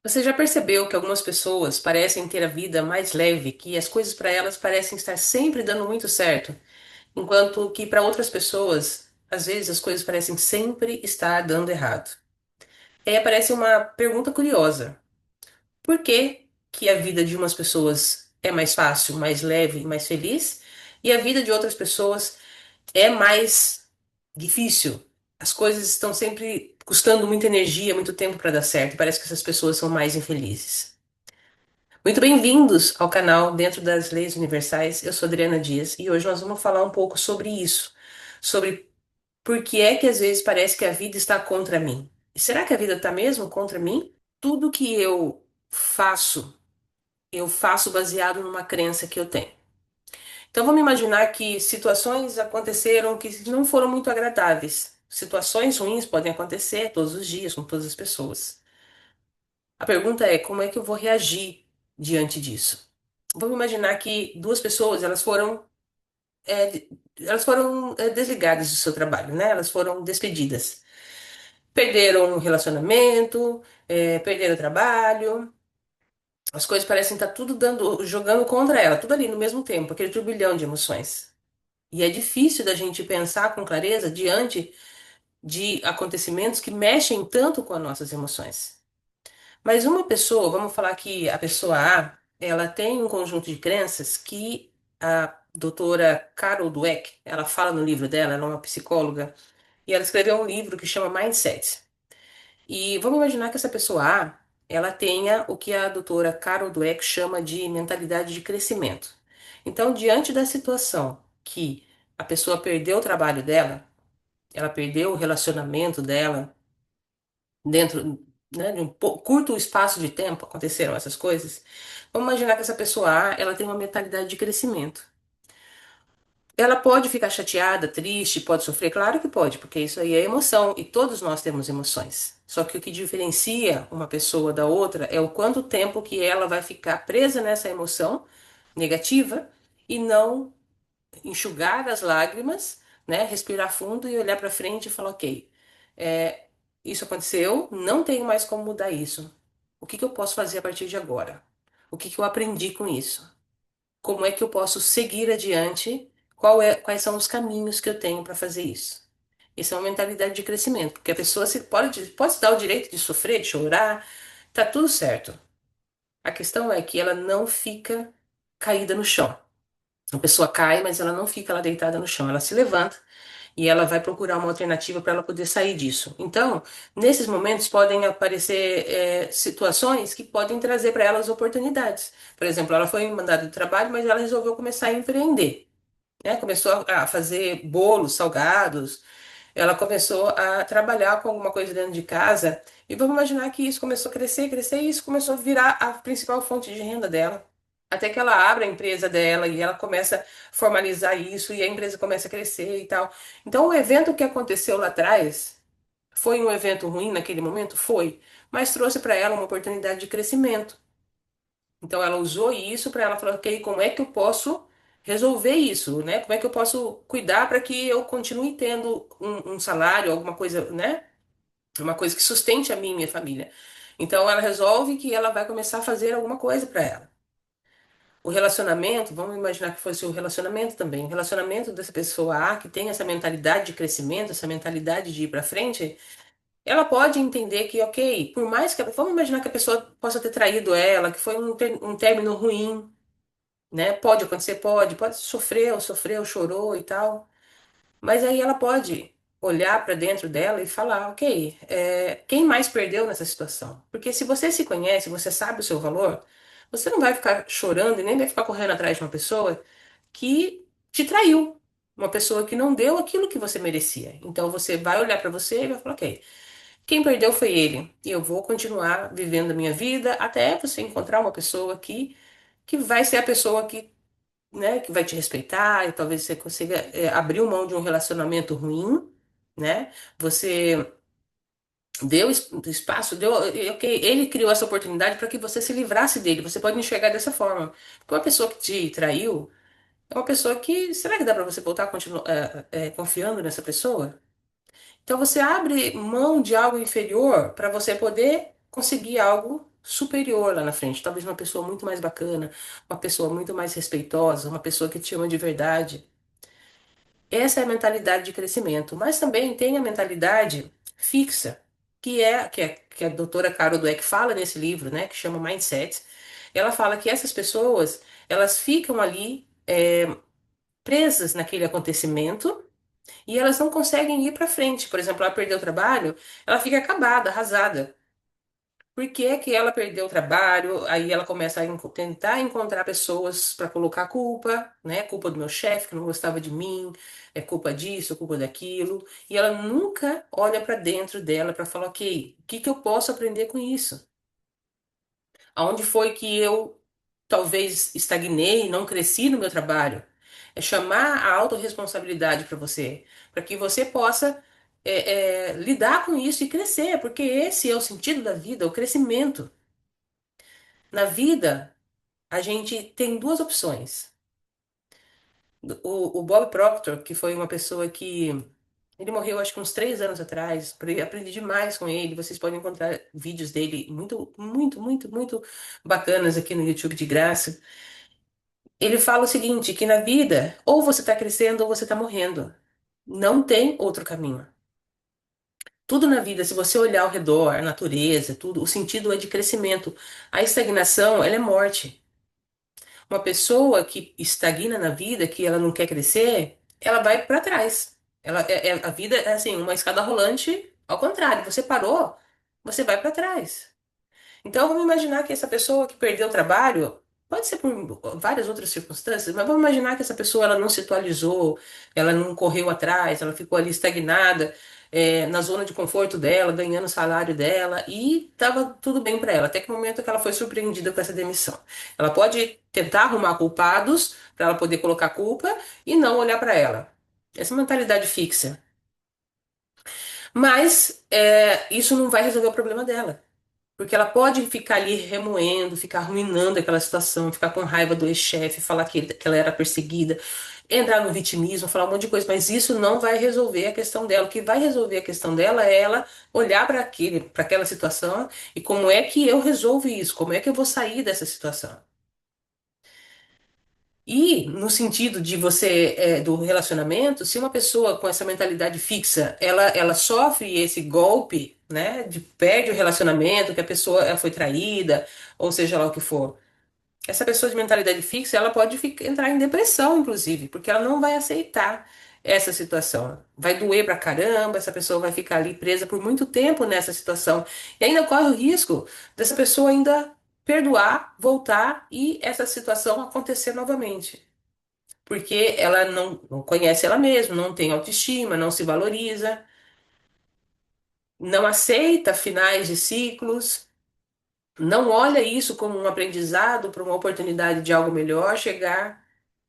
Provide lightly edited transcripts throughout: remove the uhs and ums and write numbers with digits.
Você já percebeu que algumas pessoas parecem ter a vida mais leve, que as coisas para elas parecem estar sempre dando muito certo, enquanto que para outras pessoas, às vezes as coisas parecem sempre estar dando errado? E aí aparece uma pergunta curiosa: por que que a vida de umas pessoas é mais fácil, mais leve, mais feliz, e a vida de outras pessoas é mais difícil? As coisas estão sempre custando muita energia, muito tempo para dar certo, e parece que essas pessoas são mais infelizes. Muito bem-vindos ao canal Dentro das Leis Universais. Eu sou Adriana Dias e hoje nós vamos falar um pouco sobre isso, sobre por que é que às vezes parece que a vida está contra mim. E será que a vida está mesmo contra mim? Tudo que eu faço baseado numa crença que eu tenho. Então vamos imaginar que situações aconteceram que não foram muito agradáveis. Situações ruins podem acontecer todos os dias com todas as pessoas. A pergunta é como é que eu vou reagir diante disso? Vamos imaginar que duas pessoas é, elas foram desligadas do seu trabalho, né? Elas foram despedidas, perderam o relacionamento, perderam o trabalho. As coisas parecem estar tudo jogando contra ela, tudo ali no mesmo tempo, aquele turbilhão de emoções. E é difícil da gente pensar com clareza diante de acontecimentos que mexem tanto com as nossas emoções. Mas uma pessoa, vamos falar que a pessoa A, ela tem um conjunto de crenças que a doutora Carol Dweck, ela fala no livro dela, ela é uma psicóloga, e ela escreveu um livro que chama Mindset. E vamos imaginar que essa pessoa A, ela tenha o que a doutora Carol Dweck chama de mentalidade de crescimento. Então, diante da situação que a pessoa perdeu o trabalho dela, ela perdeu o relacionamento dela, dentro, né, de um curto espaço de tempo aconteceram essas coisas. Vamos imaginar que essa pessoa A, ela tem uma mentalidade de crescimento. Ela pode ficar chateada, triste, pode sofrer, claro que pode, porque isso aí é emoção e todos nós temos emoções. Só que o que diferencia uma pessoa da outra é o quanto tempo que ela vai ficar presa nessa emoção negativa e não enxugar as lágrimas, né? Respirar fundo e olhar para frente e falar, ok, é, isso aconteceu, não tenho mais como mudar isso. O que que eu posso fazer a partir de agora? O que que eu aprendi com isso? Como é que eu posso seguir adiante? Quais são os caminhos que eu tenho para fazer isso? Isso é uma mentalidade de crescimento, porque a pessoa pode se dar o direito de sofrer, de chorar, tá tudo certo. A questão é que ela não fica caída no chão. A pessoa cai, mas ela não fica lá deitada no chão. Ela se levanta e ela vai procurar uma alternativa para ela poder sair disso. Então, nesses momentos podem aparecer situações que podem trazer para elas oportunidades. Por exemplo, ela foi mandada do trabalho, mas ela resolveu começar a empreender, né? Começou a fazer bolos, salgados. Ela começou a trabalhar com alguma coisa dentro de casa. E vamos imaginar que isso começou a crescer, crescer, e isso começou a virar a principal fonte de renda dela. Até que ela abre a empresa dela e ela começa a formalizar isso e a empresa começa a crescer e tal. Então, o evento que aconteceu lá atrás foi um evento ruim naquele momento? Foi, mas trouxe para ela uma oportunidade de crescimento. Então, ela usou isso para ela falar, ok, como é que eu posso resolver isso, né? Como é que eu posso cuidar para que eu continue tendo um salário, alguma coisa, né? Uma coisa que sustente a mim e minha família. Então, ela resolve que ela vai começar a fazer alguma coisa para ela. O relacionamento, vamos imaginar que fosse o relacionamento também. O relacionamento dessa pessoa A, que tem essa mentalidade de crescimento, essa mentalidade de ir para frente, ela pode entender que, ok, por mais que. Vamos imaginar que a pessoa possa ter traído ela, que foi um término ruim, né? Pode acontecer, pode sofreu, chorou e tal. Mas aí ela pode olhar para dentro dela e falar, ok, quem mais perdeu nessa situação? Porque se você se conhece, você sabe o seu valor, você não vai ficar chorando e nem vai ficar correndo atrás de uma pessoa que te traiu, uma pessoa que não deu aquilo que você merecia. Então você vai olhar para você e vai falar, ok, quem perdeu foi ele. E eu vou continuar vivendo a minha vida até você encontrar uma pessoa que vai ser a pessoa que, né, que vai te respeitar e talvez você consiga abrir mão de um relacionamento ruim, né? Você deu espaço, ok, ele criou essa oportunidade para que você se livrasse dele. Você pode enxergar dessa forma. Porque uma pessoa que te traiu é uma pessoa que, será que dá para você voltar a continuar confiando nessa pessoa? Então você abre mão de algo inferior para você poder conseguir algo superior lá na frente, talvez uma pessoa muito mais bacana, uma pessoa muito mais respeitosa, uma pessoa que te ama de verdade. Essa é a mentalidade de crescimento, mas também tem a mentalidade fixa, que a doutora Carol Dweck fala nesse livro, né, que chama Mindset. Ela fala que essas pessoas, elas ficam ali presas naquele acontecimento e elas não conseguem ir para frente. Por exemplo, ela perdeu o trabalho, ela fica acabada, arrasada. Por que que ela perdeu o trabalho? Aí ela começa a tentar encontrar pessoas para colocar a culpa, né? Culpa do meu chefe que não gostava de mim, é culpa disso, culpa daquilo. E ela nunca olha para dentro dela para falar, ok, o que que eu posso aprender com isso? Aonde foi que eu talvez estagnei, não cresci no meu trabalho? É chamar a autorresponsabilidade para você, para que você possa lidar com isso e crescer, porque esse é o sentido da vida, o crescimento. Na vida, a gente tem duas opções. O Bob Proctor, que foi uma pessoa que ele morreu acho que uns 3 anos atrás, aprendi demais com ele. Vocês podem encontrar vídeos dele muito, muito, muito, muito bacanas aqui no YouTube de graça. Ele fala o seguinte, que na vida, ou você está crescendo ou você está morrendo. Não tem outro caminho. Tudo na vida, se você olhar ao redor, a natureza, tudo, o sentido é de crescimento. A estagnação, ela é morte. Uma pessoa que estagna na vida, que ela não quer crescer, ela vai para trás. A vida é assim, uma escada rolante, ao contrário, você parou, você vai para trás. Então, vamos imaginar que essa pessoa que perdeu o trabalho, pode ser por várias outras circunstâncias, mas vamos imaginar que essa pessoa ela não se atualizou, ela não correu atrás, ela ficou ali estagnada, na zona de conforto dela, ganhando o salário dela, e estava tudo bem para ela, até que o momento que ela foi surpreendida com essa demissão. Ela pode tentar arrumar culpados para ela poder colocar culpa e não olhar para ela. Essa é mentalidade fixa. Mas isso não vai resolver o problema dela. Porque ela pode ficar ali remoendo, ficar ruminando aquela situação, ficar com raiva do ex-chefe, falar que ela era perseguida, entrar no vitimismo, falar um monte de coisa, mas isso não vai resolver a questão dela. O que vai resolver a questão dela é ela olhar para aquela situação e como é que eu resolvo isso, como é que eu vou sair dessa situação. E no sentido de você, do relacionamento, se uma pessoa com essa mentalidade fixa, ela sofre esse golpe, né, de perde o relacionamento, que a pessoa ela foi traída, ou seja lá o que for. Essa pessoa de mentalidade fixa, ela pode entrar em depressão, inclusive, porque ela não vai aceitar essa situação. Vai doer pra caramba, essa pessoa vai ficar ali presa por muito tempo nessa situação. E ainda corre o risco dessa pessoa ainda perdoar, voltar e essa situação acontecer novamente. Porque ela não conhece ela mesma, não tem autoestima, não se valoriza, não aceita finais de ciclos, não olha isso como um aprendizado para uma oportunidade de algo melhor chegar.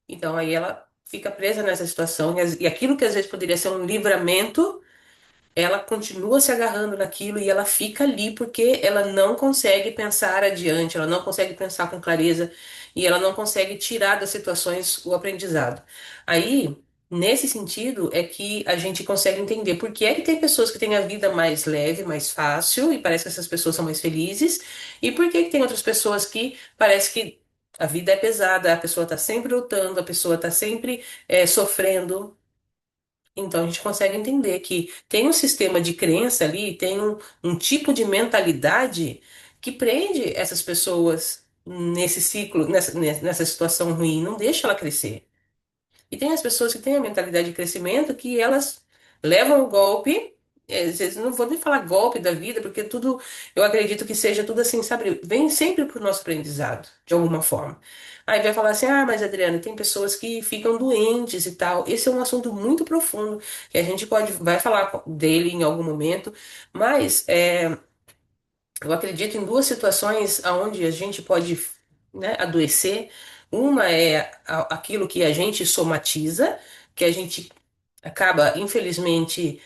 Então aí ela fica presa nessa situação e aquilo que às vezes poderia ser um livramento, ela continua se agarrando naquilo e ela fica ali porque ela não consegue pensar adiante, ela não consegue pensar com clareza e ela não consegue tirar das situações o aprendizado. Aí, nesse sentido, é que a gente consegue entender por que é que tem pessoas que têm a vida mais leve, mais fácil e parece que essas pessoas são mais felizes, e por que que tem outras pessoas que parece que a vida é pesada, a pessoa está sempre lutando, a pessoa está sempre sofrendo. Então a gente consegue entender que tem um sistema de crença ali, tem um tipo de mentalidade que prende essas pessoas nesse ciclo, nessa situação ruim, não deixa ela crescer. E tem as pessoas que têm a mentalidade de crescimento que elas levam o golpe, às vezes não vou nem falar golpe da vida, porque tudo, eu acredito que seja tudo assim, sabe? Vem sempre pro nosso aprendizado, de alguma forma. Aí vai falar assim, ah, mas Adriana, tem pessoas que ficam doentes e tal. Esse é um assunto muito profundo, que a gente vai falar dele em algum momento, mas eu acredito em duas situações onde a gente pode, né, adoecer. Uma é aquilo que a gente somatiza, que a gente acaba, infelizmente,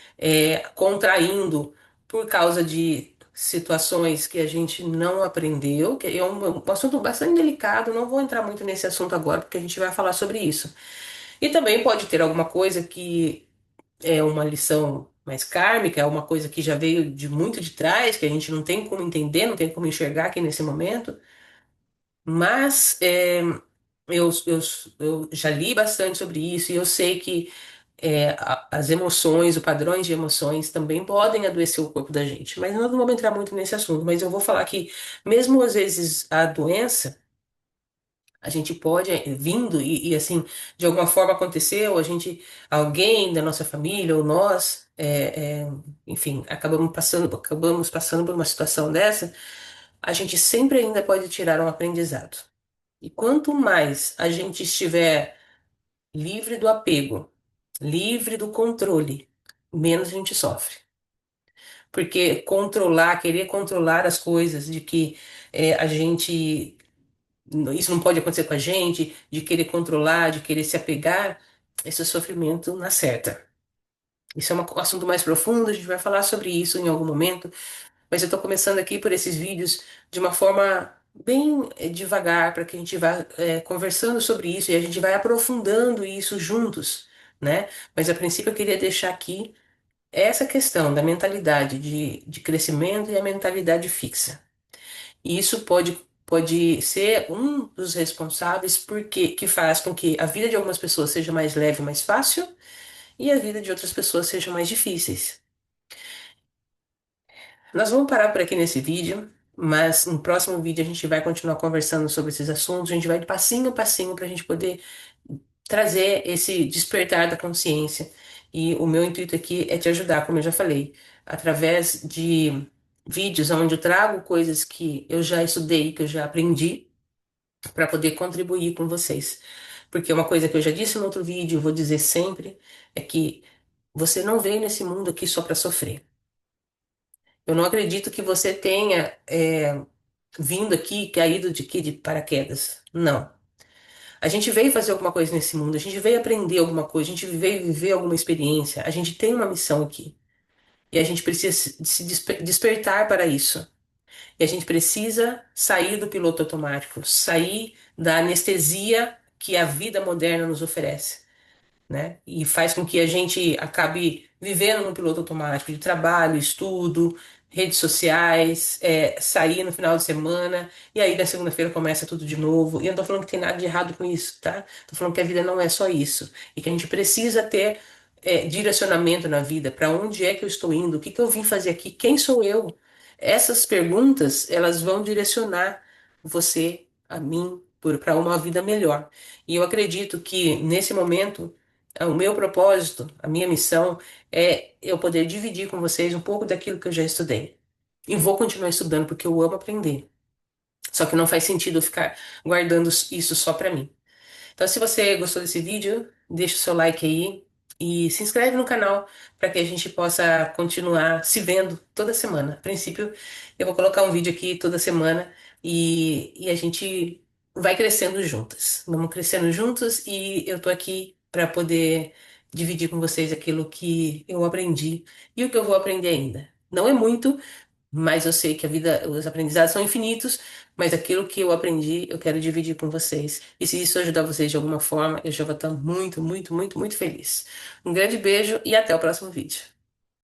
contraindo por causa de situações que a gente não aprendeu, que é um assunto bastante delicado, não vou entrar muito nesse assunto agora, porque a gente vai falar sobre isso. E também pode ter alguma coisa que é uma lição mais kármica, é uma coisa que já veio de muito de trás, que a gente não tem como entender, não tem como enxergar aqui nesse momento. Mas eu, eu, eu já li bastante sobre isso e eu sei que as emoções, os padrões de emoções também podem adoecer o corpo da gente. Mas nós não vamos entrar muito nesse assunto. Mas eu vou falar que, mesmo às vezes, a doença, a gente pode, vindo assim, de alguma forma aconteceu, alguém da nossa família ou nós, enfim, acabamos passando por uma situação dessa, a gente sempre ainda pode tirar um aprendizado. E quanto mais a gente estiver livre do apego, livre do controle, menos a gente sofre. Porque querer controlar as coisas, de que a gente, isso não pode acontecer com a gente, de querer controlar, de querer se apegar, esse é sofrimento na certa. Isso é um assunto mais profundo, a gente vai falar sobre isso em algum momento, mas eu estou começando aqui por esses vídeos de uma forma bem devagar, para que a gente vá conversando sobre isso e a gente vai aprofundando isso juntos, né? Mas a princípio eu queria deixar aqui essa questão da mentalidade de crescimento e a mentalidade fixa. E isso pode ser um dos responsáveis que faz com que a vida de algumas pessoas seja mais leve, mais fácil, e a vida de outras pessoas seja mais difíceis. Nós vamos parar por aqui nesse vídeo, mas no próximo vídeo a gente vai continuar conversando sobre esses assuntos, a gente vai de passinho a passinho para a gente poder trazer esse despertar da consciência. E o meu intuito aqui é te ajudar, como eu já falei, através de vídeos onde eu trago coisas que eu já estudei, que eu já aprendi, para poder contribuir com vocês. Porque uma coisa que eu já disse no outro vídeo, eu vou dizer sempre, é que você não veio nesse mundo aqui só para sofrer. Eu não acredito que você tenha vindo aqui, caído de aqui de paraquedas. Não. A gente veio fazer alguma coisa nesse mundo, a gente veio aprender alguma coisa, a gente veio viver alguma experiência, a gente tem uma missão aqui. E a gente precisa despertar para isso. E a gente precisa sair do piloto automático, sair da anestesia que a vida moderna nos oferece, né? E faz com que a gente acabe vivendo no piloto automático de trabalho, estudo, redes sociais, sair no final de semana, e aí na segunda-feira começa tudo de novo. E eu não tô falando que tem nada de errado com isso, tá? Tô falando que a vida não é só isso. E que a gente precisa ter direcionamento na vida. Para onde é que eu estou indo? O que que eu vim fazer aqui? Quem sou eu? Essas perguntas, elas vão direcionar você, a mim, para uma vida melhor. E eu acredito que nesse momento o meu propósito, a minha missão é eu poder dividir com vocês um pouco daquilo que eu já estudei. E vou continuar estudando porque eu amo aprender. Só que não faz sentido eu ficar guardando isso só para mim. Então, se você gostou desse vídeo, deixa o seu like aí e se inscreve no canal para que a gente possa continuar se vendo toda semana. A princípio, eu vou colocar um vídeo aqui toda semana e a gente vai crescendo juntas. Vamos crescendo juntos e eu tô aqui para poder dividir com vocês aquilo que eu aprendi e o que eu vou aprender ainda. Não é muito, mas eu sei que a vida, os aprendizados são infinitos, mas aquilo que eu aprendi, eu quero dividir com vocês. E se isso ajudar vocês de alguma forma, eu já vou estar muito, muito, muito, muito feliz. Um grande beijo e até o próximo vídeo.